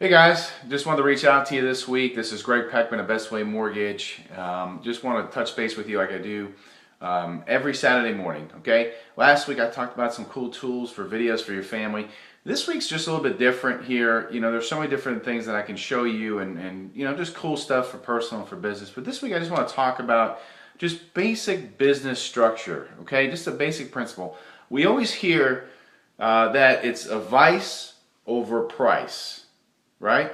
Hey guys, just wanted to reach out to you this week. This is Gregg Pechmann of BestWay Mortgage. Just want to touch base with you like I do every Saturday morning, okay? Last week I talked about some cool tools for videos for your family. This week's just a little bit different here. You know, there's so many different things that I can show you and you know, just cool stuff for personal and for business. But this week I just want to talk about just basic business structure, okay? Just a basic principle. We always hear that it's a vice over price. Right?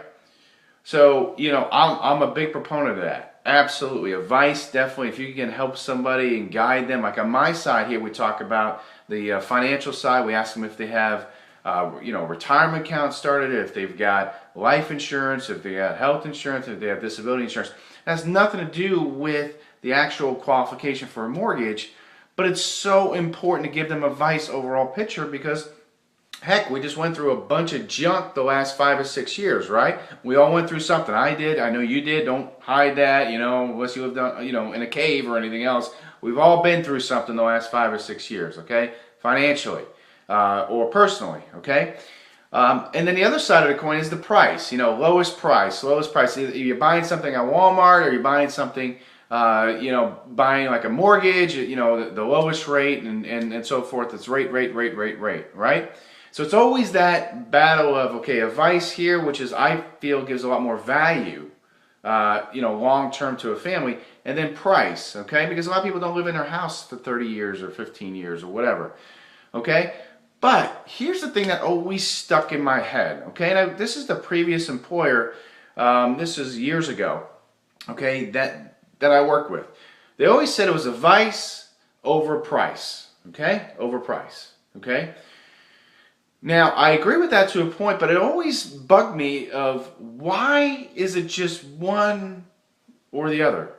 So, you know, I'm a big proponent of that. Absolutely. Advice, definitely, if you can help somebody and guide them. Like on my side here, we talk about the financial side. We ask them if they have, you know, retirement accounts started, if they've got life insurance, if they got health insurance, if they have disability insurance. It has nothing to do with the actual qualification for a mortgage, but it's so important to give them a advice overall picture because heck, we just went through a bunch of junk the last 5 or 6 years, right? We all went through something. I did. I know you did. Don't hide that, you know, unless you lived on, you know, in a cave or anything else. We've all been through something the last 5 or 6 years, okay? Financially or personally, okay? And then the other side of the coin is the price. You know, lowest price, lowest price. Either you're buying something at Walmart or you're buying something, you know, buying like a mortgage, you know, the lowest rate and so forth. It's rate, right? So it's always that battle of, okay, advice here, which is I feel gives a lot more value, you know, long term to a family, and then price, okay? Because a lot of people don't live in their house for 30 years or 15 years or whatever, okay? But here's the thing that always stuck in my head, okay? Now, this is the previous employer, this is years ago, okay, that I worked with. They always said it was advice over price, okay? Over price, okay? Now, I agree with that to a point, but it always bugged me of why is it just one or the other?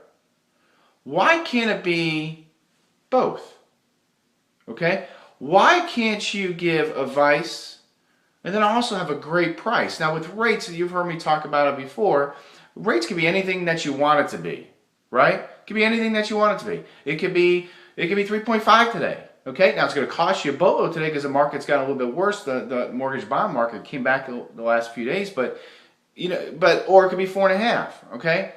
Why can't it be both? Okay? Why can't you give advice and then also have a great price? Now, with rates, you've heard me talk about it before, rates can be anything that you want it to be, right? It can be anything that you want it to be. It could be 3.5 today. Okay, now it's going to cost you a boatload today because the market's got a little bit worse. The mortgage bond market came back the last few days, but you know, or it could be 4.5. Okay,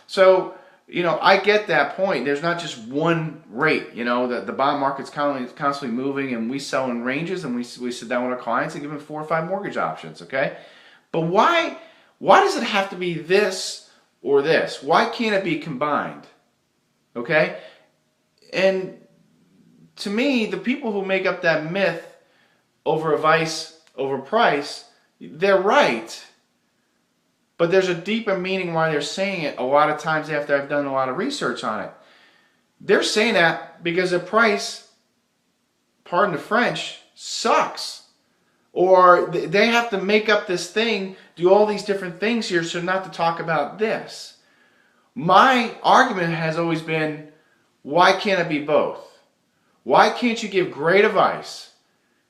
so you know, I get that point. There's not just one rate. You know, the bond market's constantly moving, and we sell in ranges, and we sit down with our clients and give them 4 or 5 mortgage options. Okay, but why does it have to be this or this? Why can't it be combined? Okay, and to me, the people who make up that myth over advice over price, they're right. But there's a deeper meaning why they're saying it a lot of times after I've done a lot of research on it. They're saying that because the price, pardon the French, sucks. Or they have to make up this thing, do all these different things here so not to talk about this. My argument has always been, why can't it be both? Why can't you give great advice,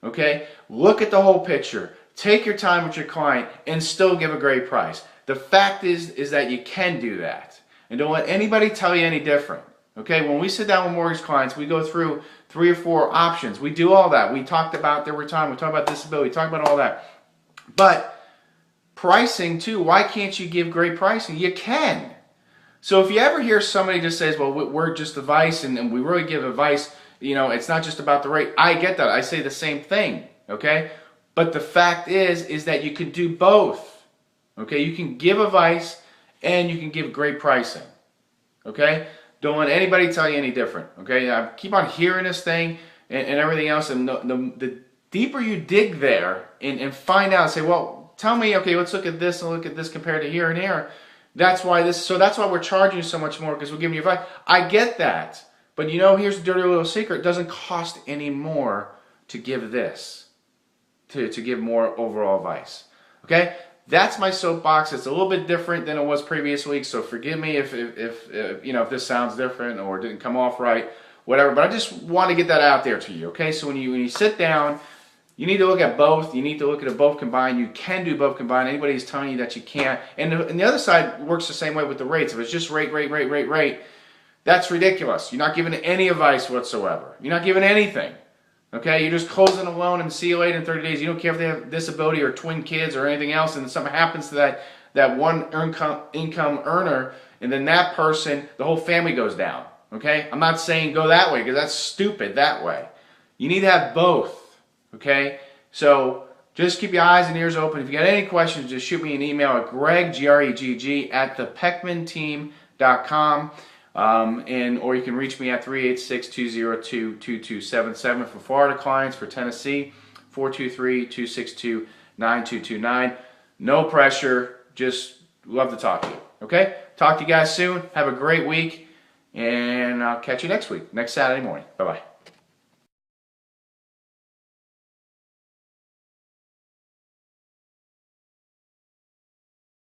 okay? Look at the whole picture. Take your time with your client and still give a great price. The fact is that you can do that. And don't let anybody tell you any different, okay? When we sit down with mortgage clients, we go through 3 or 4 options. We do all that. We talked about their retirement. We talk about disability. We talk about all that. But pricing too, why can't you give great pricing? You can. So if you ever hear somebody just says, well, we're just advice and we really give advice, you know, it's not just about the rate. I get that. I say the same thing, okay? But the fact is that you can do both, okay? You can give advice and you can give great pricing, okay? Don't let anybody tell you any different, okay? I keep on hearing this thing and everything else, and the deeper you dig there and find out and say, well, tell me, okay, let's look at this and look at this compared to here and here. That's why we're charging you so much more because we're giving you advice. I get that. But you know, here's the dirty little secret. It doesn't cost any more to give this, to give more overall advice. Okay? That's my soapbox. It's a little bit different than it was previous weeks, so forgive me if you know, if this sounds different or didn't come off right, whatever. But I just want to get that out there to you, okay? So when you sit down, you need to look at both. You need to look at it both combined. You can do both combined. Anybody who's telling you that you can't. And the other side works the same way with the rates. If it's just rate, that's ridiculous. You're not giving any advice whatsoever. You're not giving anything. Okay, you're just closing a loan and see you later in 30 days. You don't care if they have disability or twin kids or anything else, and something happens to that one income earner, and then that person, the whole family goes down. Okay, I'm not saying go that way because that's stupid that way. You need to have both. Okay, so just keep your eyes and ears open. If you got any questions, just shoot me an email at Gregg, Gregg, at thepechmannteam.com. Or you can reach me at 386-202-2277 for Florida clients. For Tennessee, 423-262-9229. No pressure. Just love to talk to you. Okay? Talk to you guys soon. Have a great week. And I'll catch you next week, next Saturday morning. Bye-bye.